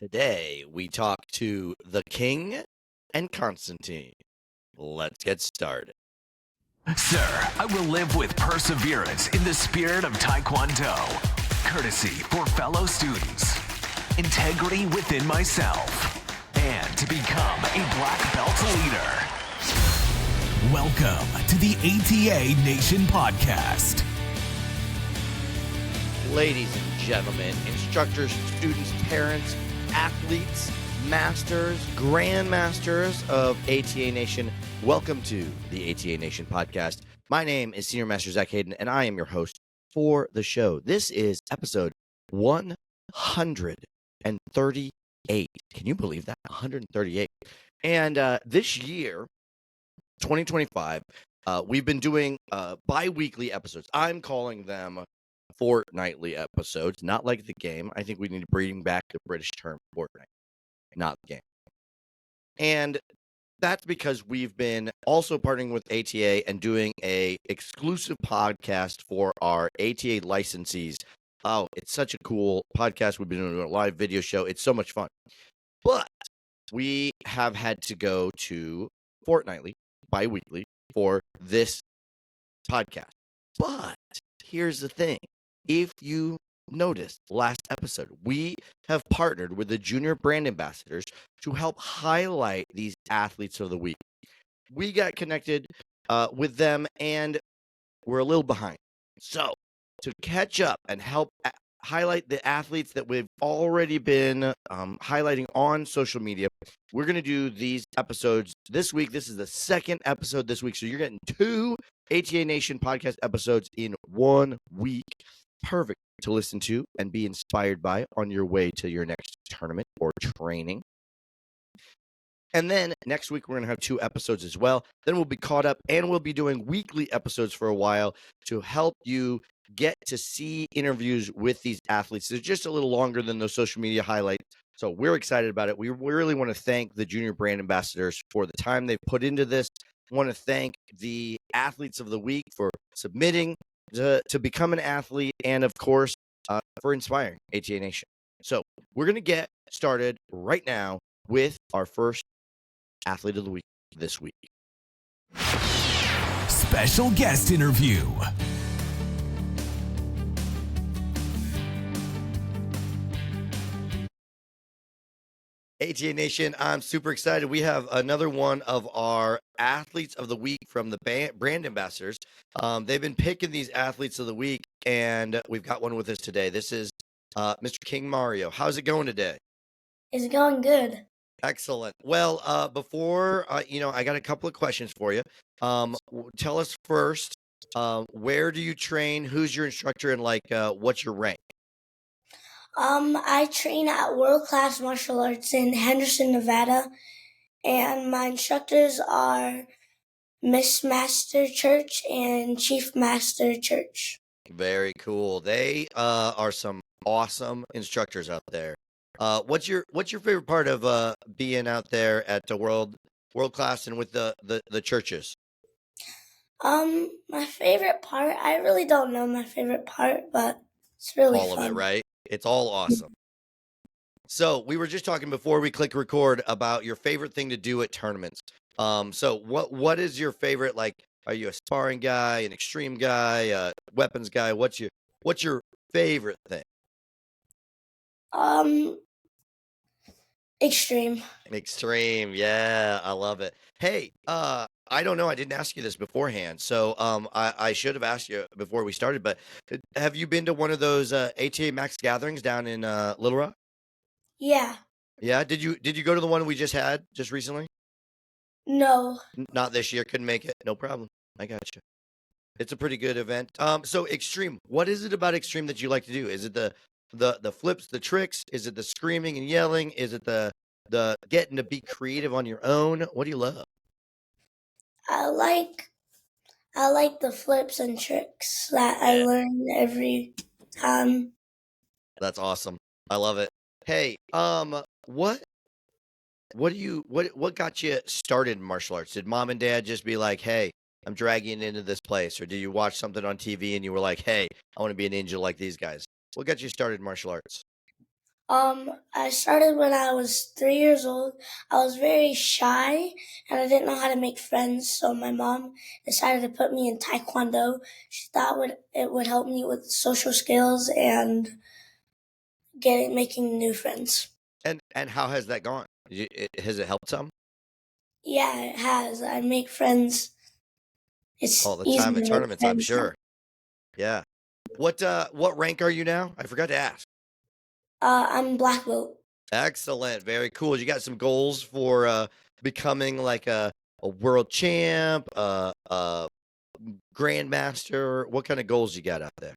Today, we talk to the King and Constantine. Let's get started. Sir, I will live with perseverance in the spirit of Taekwondo, courtesy for fellow students, integrity within myself, and to become a black belt leader. Welcome to the ATA Nation Podcast. Ladies and gentlemen, instructors, students, parents, athletes, masters, grandmasters of ATA Nation, welcome to the ATA Nation Podcast. My name is Senior Master Zach Hayden, and I am your host for the show. This is episode 138. Can you believe that? 138. And this year, 2025, we've been doing bi-weekly episodes. I'm calling them fortnightly episodes, not like the game. I think we need to bring back the British term fortnight, not the game. And that's because we've been also partnering with ATA and doing a exclusive podcast for our ATA licensees. Oh, it's such a cool podcast. We've been doing a live video show. It's so much fun. But we have had to go to fortnightly, bi-weekly for this podcast. But here's the thing. If you noticed last episode, we have partnered with the junior brand ambassadors to help highlight these athletes of the week. We got connected with them, and we're a little behind. So to catch up and help highlight the athletes that we've already been highlighting on social media, we're going to do these episodes this week. This is the second episode this week. So you're getting 2 ATA Nation podcast episodes in 1 week. Perfect to listen to and be inspired by on your way to your next tournament or training. And then next week, we're going to have 2 episodes as well. Then we'll be caught up, and we'll be doing weekly episodes for a while to help you get to see interviews with these athletes. They're just a little longer than those social media highlights. So we're excited about it. We really want to thank the junior brand ambassadors for the time they've put into this. I want to thank the athletes of the week for submitting to become an athlete, and of course, for inspiring ATA Nation. So we're going to get started right now with our first athlete of the week this week. Special guest interview. ATA Nation, I'm super excited. We have another one of our athletes of the week from the brand ambassadors. They've been picking these athletes of the week, and we've got one with us today. This is Mr. King Mario. How's it going today? It's going good. Excellent. Well, before, I got a couple of questions for you. Tell us first, where do you train? Who's your instructor? And what's your rank? I train at World Class Martial Arts in Henderson, Nevada, and my instructors are Miss Master Church and Chief Master Church. Very cool. They are some awesome instructors out there. What's your favorite part of being out there at the world class and with the churches? My favorite part, I really don't know my favorite part, but it's really all fun. of it, right? It's all awesome. So we were just talking before we click record about your favorite thing to do at tournaments. So what is your favorite? Like, are you a sparring guy, an extreme guy, a weapons guy? What's your favorite thing? Extreme. Extreme, yeah, I love it. Hey, I don't know. I didn't ask you this beforehand, so I should have asked you before we started. But have you been to one of those ATA Max gatherings down in Little Rock? Yeah. Yeah. Did you go to the one we just had just recently? No. Not this year. Couldn't make it. No problem. I got you. It's a pretty good event. So extreme. What is it about extreme that you like to do? Is it the flips, the tricks? Is it the screaming and yelling? Is it the getting to be creative on your own? What do you love? I like the flips and tricks that I learn every time. That's awesome. I love it. Hey, what got you started in martial arts? Did mom and dad just be like, "Hey, I'm dragging you into this place," or did you watch something on TV and you were like, "Hey, I want to be a ninja like these guys"? What got you started in martial arts? I started when I was 3 years old. I was very shy and I didn't know how to make friends, so my mom decided to put me in Taekwondo. She thought it would help me with social skills and making new friends. And how has that gone? Has it helped some? Yeah, it has. I make friends. All It's the easy time at to make tournaments, I'm friends now. sure. Yeah. What rank are you now? I forgot to ask. I'm black belt. Excellent. Very cool. You got some goals for becoming like a world champ, grandmaster. What kind of goals you got out there?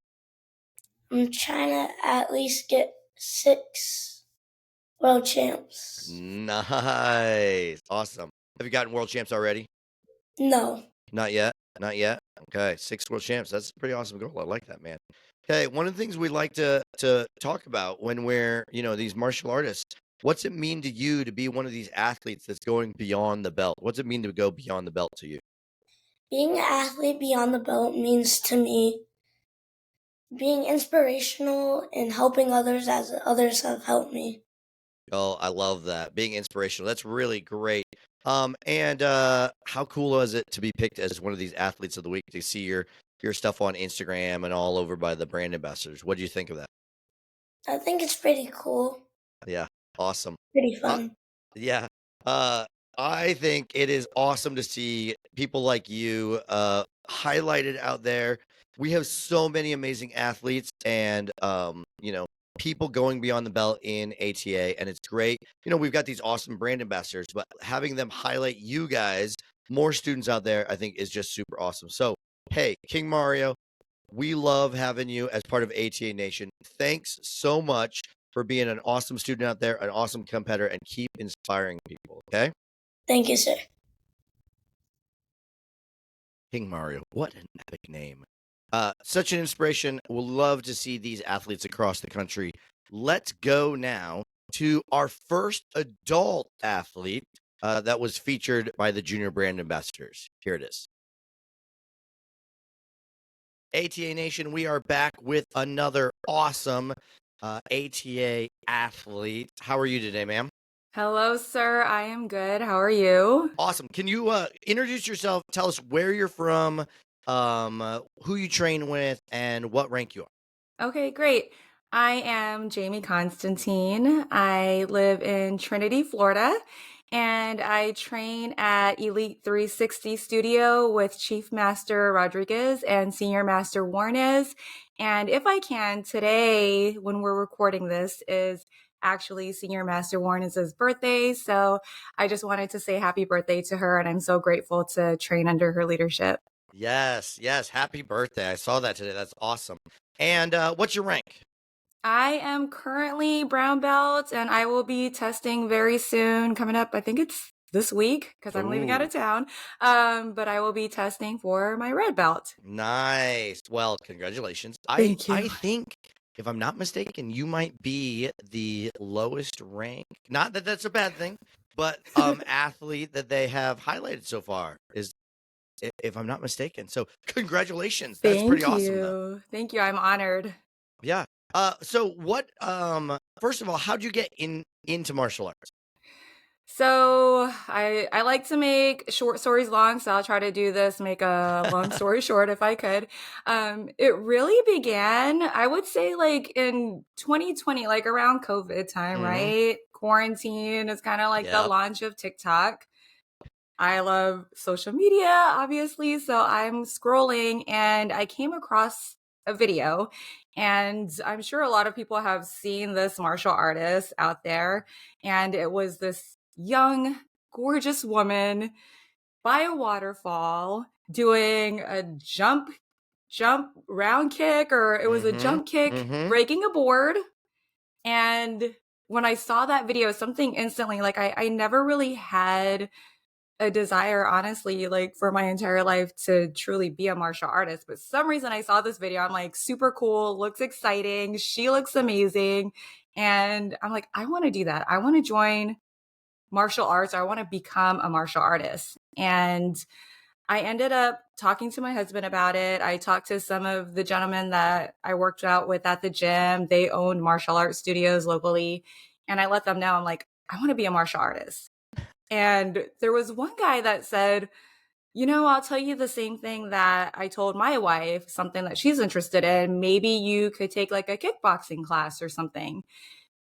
I'm trying to at least get 6 world champs. Nice. Awesome. Have you gotten world champs already? No. Not yet. Not yet. Okay. 6 world champs. That's a pretty awesome goal. I like that, man. Okay. One of the things we like to talk about when we're, these martial artists, what's it mean to you to be one of these athletes that's going beyond the belt? What's it mean to go beyond the belt to you? Being an athlete beyond the belt means to me being inspirational and helping others as others have helped me. Oh, I love that. Being inspirational. That's really great. And how cool was it to be picked as one of these athletes of the week to see your stuff on Instagram and all over by the brand ambassadors? What do you think of that? I think it's pretty cool, Yeah, awesome. pretty Uh, fun. yeah, uh, I think it is awesome to see people like you highlighted out there. We have so many amazing athletes and people going beyond the belt in ATA, and it's great. We've got these awesome brand ambassadors, but having them highlight you guys, more students out there, I think is just super awesome. So, hey, King Mario, we love having you as part of ATA Nation. Thanks so much for being an awesome student out there, an awesome competitor, and keep inspiring people. Okay? Thank you, sir. King Mario, what an epic name. Such an inspiration. We'll love to see these athletes across the country. Let's go now to our first adult athlete that was featured by the junior brand ambassadors. Here it is. ATA Nation, we are back with another awesome ATA athlete. How are you today, ma'am? Hello, sir. I am good. How are you? Awesome. Can you introduce yourself? Tell us where you're from, who you train with, and what rank you are. Okay, great. I am Jamie Constantine. I live in Trinity, Florida, and I train at Elite 360 Studio with Chief Master Rodriguez and Senior Master Warnes. And if I can, today, when we're recording this, is actually Senior Master Warnes' birthday. So I just wanted to say happy birthday to her, and I'm so grateful to train under her leadership. Yes, yes. Happy birthday. I saw that today. That's awesome. And what's your rank? I am currently brown belt and I will be testing very soon coming up. I think it's this week because I'm leaving out Ooh. of town. But I will be testing for my red belt. Nice. Well, congratulations. Thank you. I think, if I'm not mistaken, you might be the lowest rank. Not that that's a bad thing, but athlete that they have highlighted so far is, if I'm not mistaken. So congratulations. That's pretty awesome, though. Thank you. I'm honored. Yeah. So what? First of all, how'd you get into martial arts? So I like to make short stories long, so I'll try to do this, make a long story short if I could. It really began, I would say, like in 2020, like around COVID time, Mhm. right? Quarantine is kind of like the Yep. launch of TikTok. I love social media, obviously, so I'm scrolling and I came across a video, and I'm sure a lot of people have seen this martial artist out there, and it was this young, gorgeous woman by a waterfall doing a jump round kick, or it was a Mhm. jump kick, Mhm. breaking a board. And when I saw that video, something instantly, like I never really had a desire, honestly, like for my entire life to truly be a martial artist. But some reason I saw this video, I'm like, super cool, looks exciting, she looks amazing. And I'm like, I want to do that. I want to join martial arts. I want to become a martial artist. And I ended up talking to my husband about it. I talked to some of the gentlemen that I worked out with at the gym. They owned martial arts studios locally. And I let them know, I'm like, I want to be a martial artist. And there was one guy that said, I'll tell you the same thing that I told my wife, something that she's interested in. Maybe you could take like a kickboxing class or something.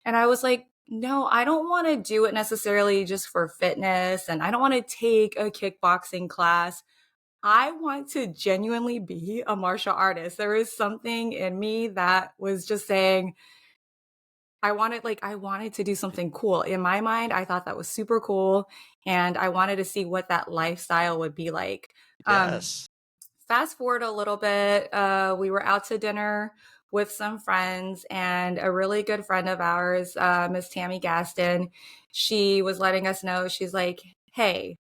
And I was like, no, I don't want to do it necessarily just for fitness. And I don't want to take a kickboxing class. I want to genuinely be a martial artist. There is something in me that was just saying, I wanted to do something cool. In my mind, I thought that was super cool. And I wanted to see what that lifestyle would be like. Um, Yes. Fast forward a little bit, we were out to dinner with some friends, and a really good friend of ours, Miss Tammy Gaston, she was letting us know, she's like, hey,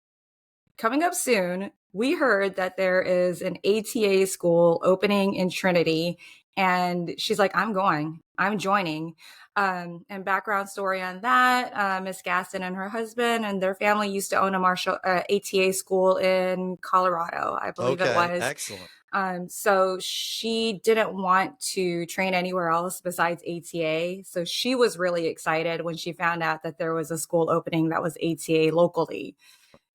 coming up soon, we heard that there is an ATA school opening in Trinity. And she's like, I'm joining. And background story on that, Miss Gaston and her husband and their family used to own a martial ATA school in Colorado, I believe it Okay. was. Excellent. So she didn't want to train anywhere else besides ATA. So she was really excited when she found out that there was a school opening that was ATA locally.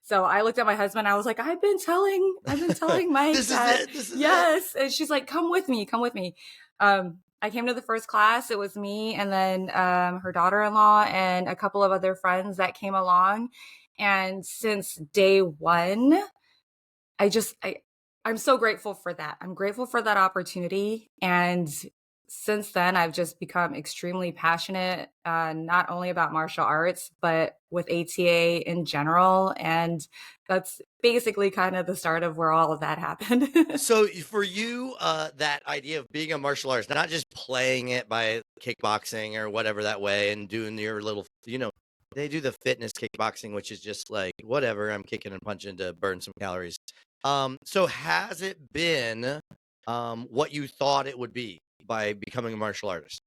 So I looked at my husband. I was like, I've been telling Mike This is that, it. This is it. yes. And she's like, come with me, come with me. I came to the first class. It was me and then her daughter-in-law and a couple of other friends that came along. And since day one, I'm so grateful for that. I'm grateful for that opportunity. And since then, I've just become extremely passionate, not only about martial arts, but with ATA in general. And that's basically kind of the start of where all of that happened. So for you, that idea of being a martial artist, not just playing it by kickboxing or whatever that way and doing your little, they do the fitness kickboxing, which is just like, whatever, I'm kicking and punching to burn some calories. So has it been what you thought it would be by becoming a martial artist?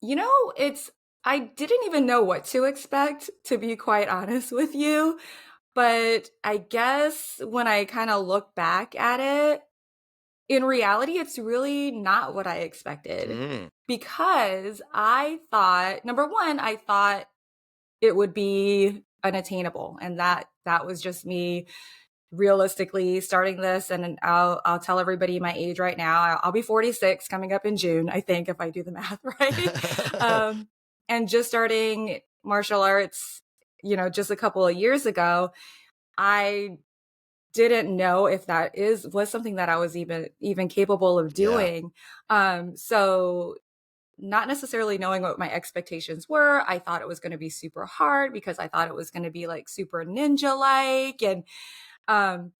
I didn't even know what to expect, to be quite honest with you. But I guess when I kind of look back at it, in reality, it's really not what I expected, Mm, because I thought, number one, I thought it would be unattainable. And that was just me realistically starting this. And I'll tell everybody my age right now. I'll be 46 coming up in June, I think, if I do the math right. And just starting martial arts, just a couple of years ago, I didn't know if that was something that I was even capable of yeah. doing. So not necessarily knowing what my expectations were, I thought it was going to be super hard because I thought it was going to be like super ninja like, and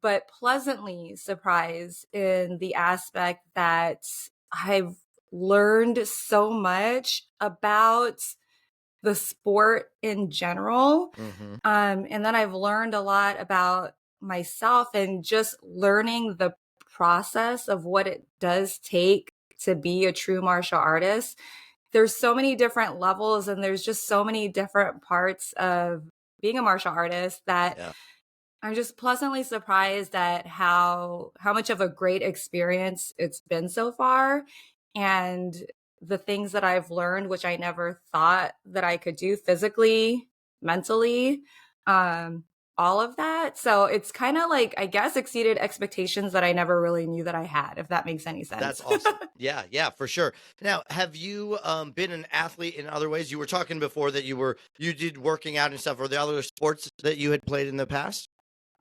but pleasantly surprised in the aspect that I've learned so much about the sport in general. Mm-hmm. And then I've learned a lot about myself and just learning the process of what it does take to be a true martial artist. There's so many different levels and there's just so many different parts of being a martial artist that Yeah. I'm just pleasantly surprised at how much of a great experience it's been so far, and the things that I've learned, which I never thought that I could do physically, mentally, um, all of that. So it's kind of like, I guess, exceeded expectations that I never really knew that I had, if that makes any sense. That's awesome. Yeah, for sure. Now, have you been an athlete in other ways? You were talking before that you did working out and stuff. Are there other sports that you had played in the past?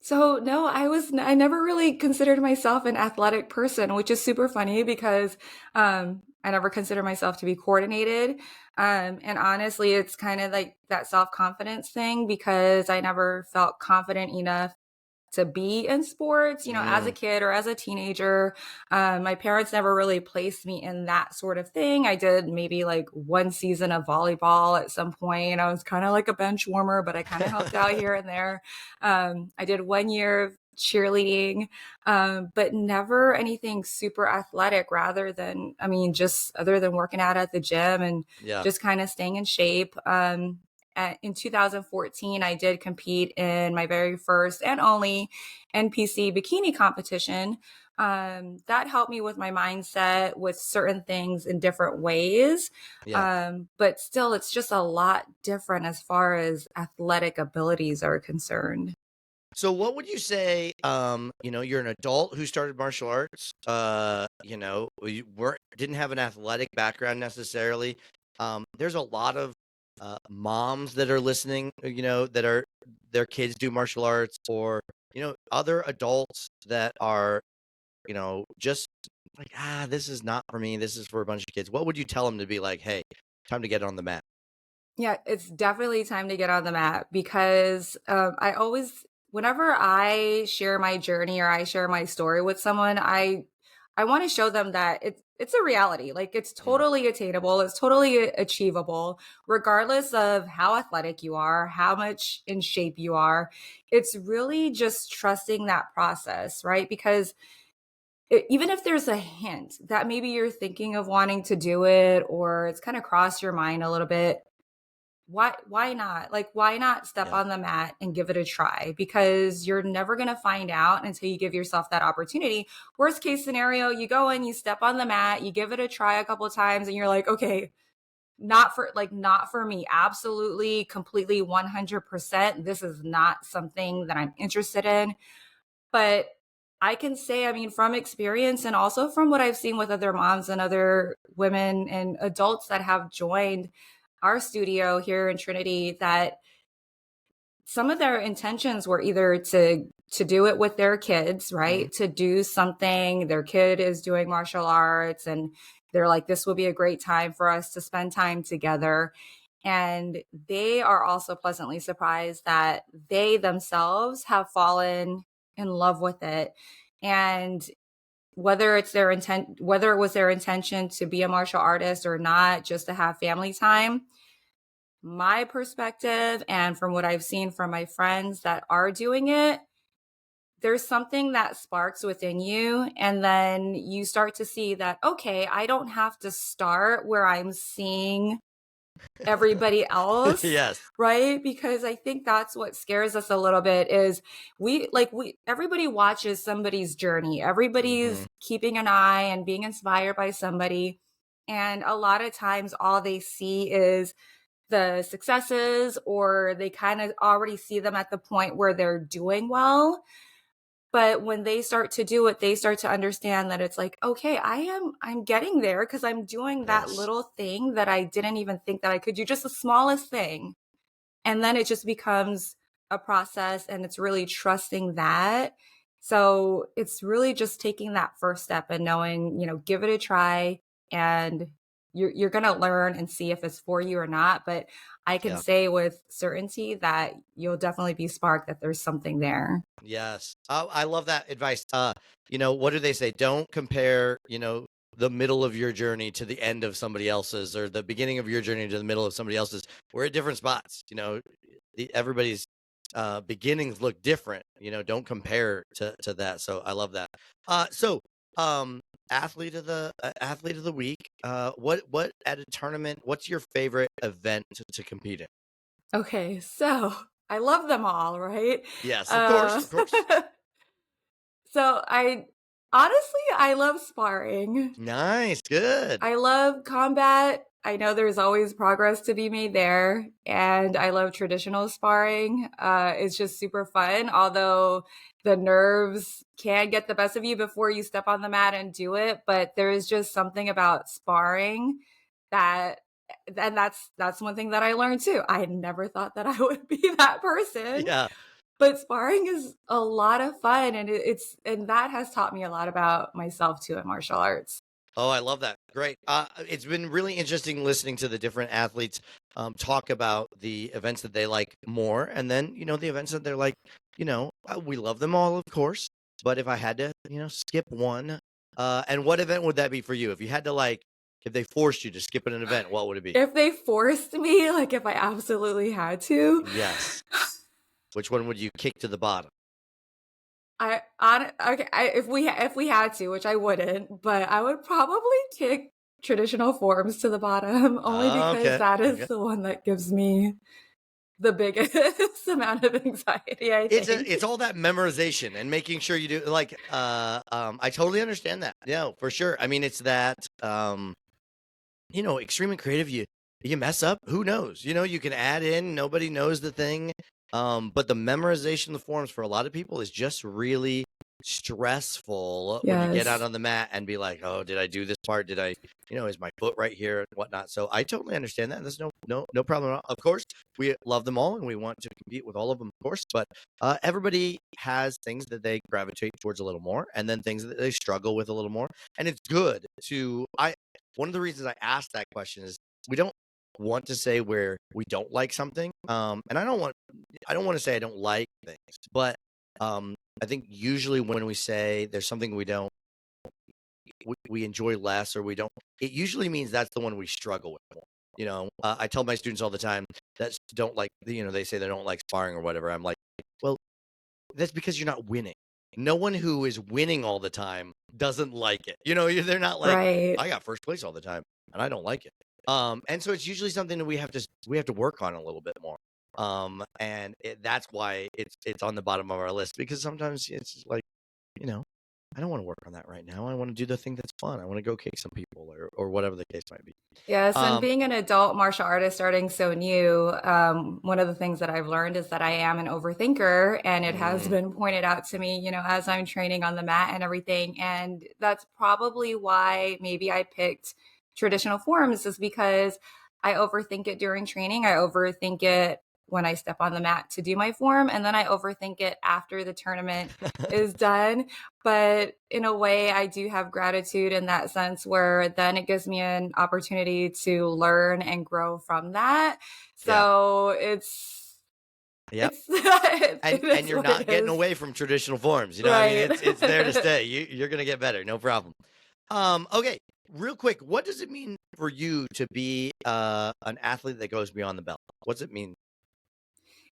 So no, I never really considered myself an athletic person, which is super funny because I never consider myself to be coordinated. And honestly, it's kind of like that self-confidence thing because I never felt confident enough to be in sports, as a Mm, kid or as a teenager. My parents never really placed me in that sort of thing. I did maybe like one season of volleyball at some point. I was kind of like a bench warmer, but I kind of helped out here and there. I did 1 year of cheerleading, but never anything super athletic just other than working out at the gym and yeah. just kind of staying in shape. in 2014, I did compete in my very first and only NPC bikini competition. That helped me with my mindset with certain things in different ways. Yeah. But still, it's just a lot different as far as athletic abilities are concerned. So what would you say, you're an adult who started martial arts, you didn't have an athletic background necessarily. There's a lot of moms that are listening, that are their kids do martial arts, or, other adults that are, just like, this is not for me. This is for a bunch of kids. What would you tell them to be like, hey, time to get on the mat? Yeah, it's definitely time to get on the mat because I always, whenever I share my journey or I share my story with someone, I want to show them that it's a reality. Like it's Yeah. totally attainable, it's totally achievable, regardless of how athletic you are, how much in shape you are. It's really just trusting that process, right? Because even if there's a hint that maybe you're thinking of wanting to do it or it's kind of crossed your mind a little bit, why not? Like, why not step Yeah. on the mat and give it a try? Because you're never going to find out until you give yourself that opportunity. Worst case scenario, you go in, you step on the mat, you give it a try a couple of times and you're like, okay, not for me. Absolutely, completely 100%. This is not something that I'm interested in. But I can say, I mean, from experience and also from what I've seen with other moms and other women and adults that have joined our studio here in Trinity, that some of their intentions were either to do it with their kids, Mhm. right? To do something, their kid is doing martial arts and they're like, this will be a great time for us to spend time together. And they are also pleasantly surprised that they themselves have fallen in love with it. And whether it was their intention to be a martial artist or not, just to have family time, my perspective and from what I've seen from my friends that are doing it, there's something that sparks within you. And then you start to see that, okay, I don't have to start where I'm seeing everybody else, Yes. right? Because I think that's what scares us a little bit is everybody watches somebody's journey. Hmm. Everybody's keeping an eye and being inspired by somebody. And a lot of times all they see is the successes, or they kind of already see them at the point where they're doing well. But when they start to do it, they start to understand that it's like, okay, I'm getting there because I'm doing that Yes. little thing that I didn't even think that I could do, just the smallest thing. And then it just becomes a process and it's really trusting that. So it's really just taking that first step and knowing, give it a try and you're going to learn and see if it's for you or not. But I can Yeah. say with certainty that you'll definitely be sparked that there's something there. Yes. I love that advice. What do they say? Don't compare, the middle of your journey to the end of somebody else's, or the beginning of your journey to the middle of somebody else's. We're at different spots. Everybody's beginnings look different. Don't compare to that. So I love that. So athlete of the week. What at a tournament? What's your favorite event to compete in? Okay, so I love them all, right? Yes, of course, Uh, of course. so I love sparring. Nice, good. I love combat. I know there's always progress to be made there. And I love traditional sparring. It's just super fun, although the nerves can get the best of you before you step on the mat and do it. But there is just something about sparring that, and that's one thing that I learned too. I had never thought that I would be that person. Yeah. But sparring is a lot of fun, and and that has taught me a lot about myself too in martial arts. Oh, I love that. Great. It's been really interesting listening to the different athletes talk about the events that they like more, and then the events that they're like, we love them all, of course. But if I had to, skip one, and what event would that be for you? If you had to if they forced you to skip an event, what would it be? If they forced me, like if I absolutely had to, Yes. Which one would you kick to the bottom? if we had to, which I wouldn't, but I would probably kick traditional forms to the bottom only because Okay. that is Okay. the one that gives me the biggest amount of anxiety, I think. It's all that memorization and making sure you do like I totally understand that. Yeah, for sure. I mean, it's that extremely creative. You mess up, who knows? You can add in, nobody knows the thing. But the memorization of the forms for a lot of people is just really stressful when you get out Yes. on the mat and be like, oh, did I do this part? Did I, is my foot right here and whatnot? So I totally understand that. And there's no problem at all. Of course, we love them all and we want to compete with all of them, of course. But everybody has things that they gravitate towards a little more, and then things that they struggle with a little more. And it's good to one of the reasons I asked that question is we don't want to say where we don't like something. And I don't want to say I don't like things, but I think usually when we say there's something we enjoy less or we don't, it usually means that's the one we struggle with more. I tell my students all the time that don't like, they say they don't like sparring or whatever. I'm like, well, that's because you're not winning. No one who is winning all the time doesn't like it. They're not like, Right. I got first place all the time and I don't like it. And so it's usually something that we have to work on a little bit more. And that's why it's on the bottom of our list, because sometimes it's just like, I don't want to work on that right now. I want to do the thing that's fun. I want to go kick some people or whatever the case might be. Yes, and being an adult martial artist starting so new, one of the things that I've learned is that I am an overthinker, and it has been pointed out to me, as I'm training on the mat and everything. And that's probably why maybe I picked traditional forms, is because I overthink it during training. I overthink it when I step on the mat to do my form, and then I overthink it after the tournament is done. But in a way, I do have gratitude in that sense, where then it gives me an opportunity to learn and grow from that. So Yep. it And is you're what not it getting is. away from traditional forms. I mean, Right. it's there to stay. You're gonna get better, no problem. Okay, real quick, what does it mean for you to be an athlete that goes beyond the belt? What's it mean?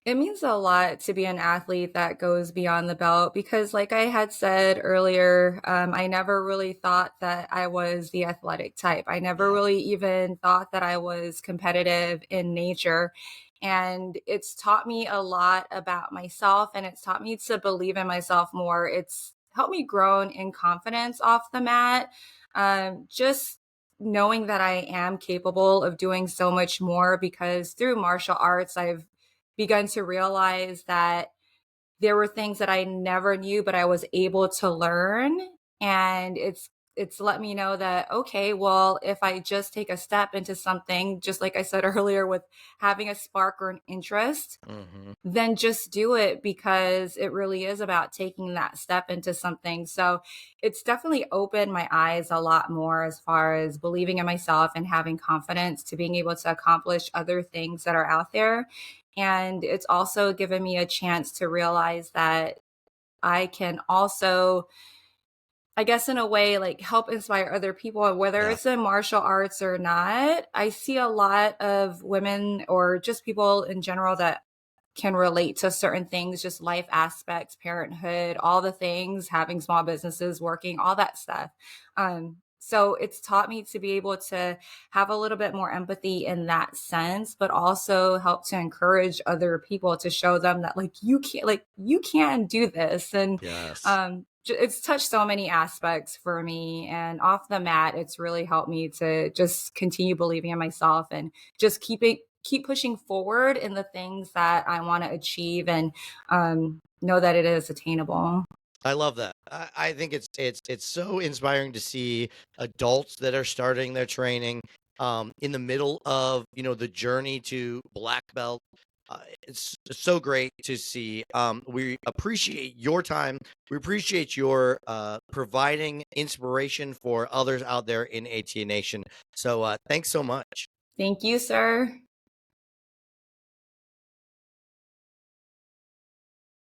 It means a lot to be an athlete that goes beyond the belt because, like I had said earlier, I never really thought that I was the athletic type. I never Yeah. really even thought that I was competitive in nature. And it's taught me a lot about myself, and it's taught me to believe in myself more. It's helped me grow in confidence off the mat. Just knowing that I am capable of doing so much more, because through martial arts, I've begun to realize that there were things that I never knew, but I was able to learn. And it's let me know that, okay, well, if I just take a step into something, just like I said earlier, with having a spark or an interest, Mm-hmm. then just do it, because it really is about taking that step into something. So it's definitely opened my eyes a lot more as far as believing in myself and having confidence to being able to accomplish other things that are out there. And it's also given me a chance to realize that I can also, I guess, in a way, like, help inspire other people, whether Yeah. it's in martial arts or not. I see a lot of women or just people in general that can relate to certain things, just life aspects, parenthood, all the things, having small businesses, working, all that stuff. So it's taught me to be able to have a little bit more empathy in that sense, but also help to encourage other people, to show them that, like, you can do this. And Yes. it's touched so many aspects for me, and off the mat, it's really helped me to just continue believing in myself and just keep pushing forward in the things that I want to achieve, and know that it is attainable. I love that. I think it's so inspiring to see adults that are starting their training in the middle of the journey to black belt. It's so great to see. We appreciate your time. We appreciate your providing inspiration for others out there in ATA Nation. So thanks so much. Thank you, sir.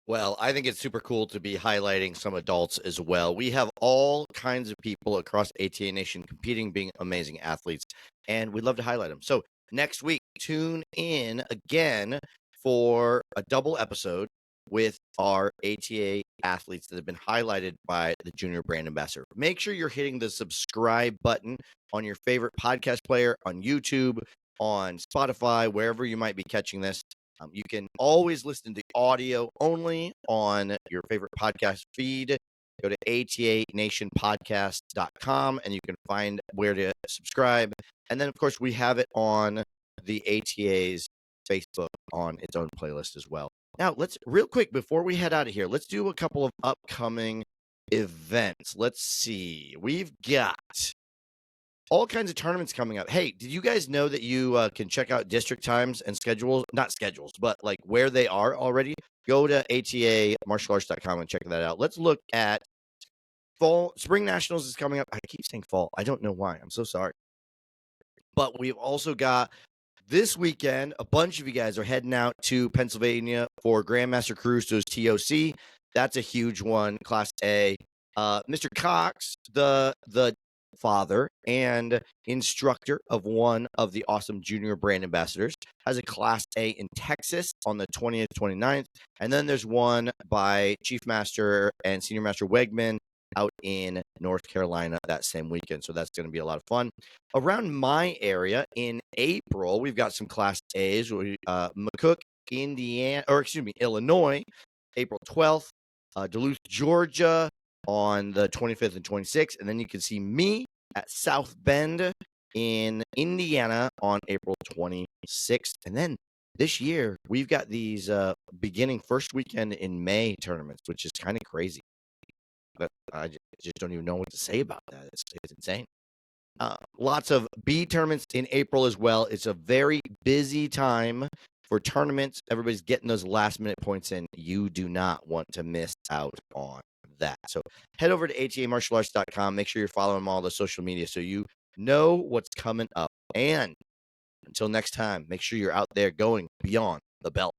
Well, I think it's super cool to be highlighting some adults as well. We have all kinds of people across ATA Nation competing, being amazing athletes, and we'd love to highlight them. So next week, tune in again for a double episode with our ATA athletes that have been highlighted by the Junior Brand Ambassador. Make sure you're hitting the subscribe button on your favorite podcast player, on YouTube, on Spotify, wherever you might be catching this. You can always listen to audio only on your favorite podcast feed. Go to atanationpodcast.com and you can find where to subscribe. And then, of course, we have it on the ATA's Facebook on its own playlist as well. Now, let's real quick before we head out of here, let's do a couple of upcoming events. Let's see. We've got all kinds of tournaments coming up. Hey, did you guys know that you can check out district times and schedules? Not schedules, but like where they are already? Go to atamartialarts.com and check that out. Let's look at Spring Nationals is coming up. I keep saying fall. I don't know why. I'm so sorry. But we've also got this weekend, a bunch of you guys are heading out to Pennsylvania for Grandmaster Caruso's TOC. That's a huge one, Class A. Mr. Cox, the father and instructor of one of the awesome junior brand ambassadors, has a Class A in Texas on the 20th, 29th. And then there's one by Chief Master and Senior Master Wegman out in North Carolina that same weekend. So that's going to be a lot of fun. Around my area in April, we've got some Class A's. McCook, Illinois, April 12th. Duluth, Georgia on the 25th and 26th. And then you can see me at South Bend in Indiana on April 26th. And then this year, we've got these beginning first weekend in May tournaments, which is kind of crazy. But I just don't even know what to say about that. It's insane. Lots of B tournaments in April as well. It's a very busy time for tournaments. Everybody's getting those last minute points in. You do not want to miss out on that. So head over to atamartialarts.com. Make sure you're following all the social media so you know what's coming up. And until next time, make sure you're out there going beyond the belt.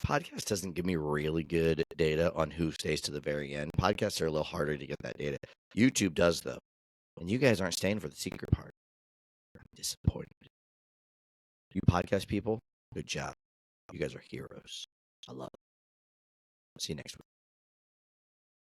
Podcast doesn't give me really good data on who stays to the very end. Podcasts are a little harder to get that data. YouTube does, though. And you guys aren't staying for the secret part. I'm disappointed. You podcast people, good job. You guys are heroes. I love it. See you next week.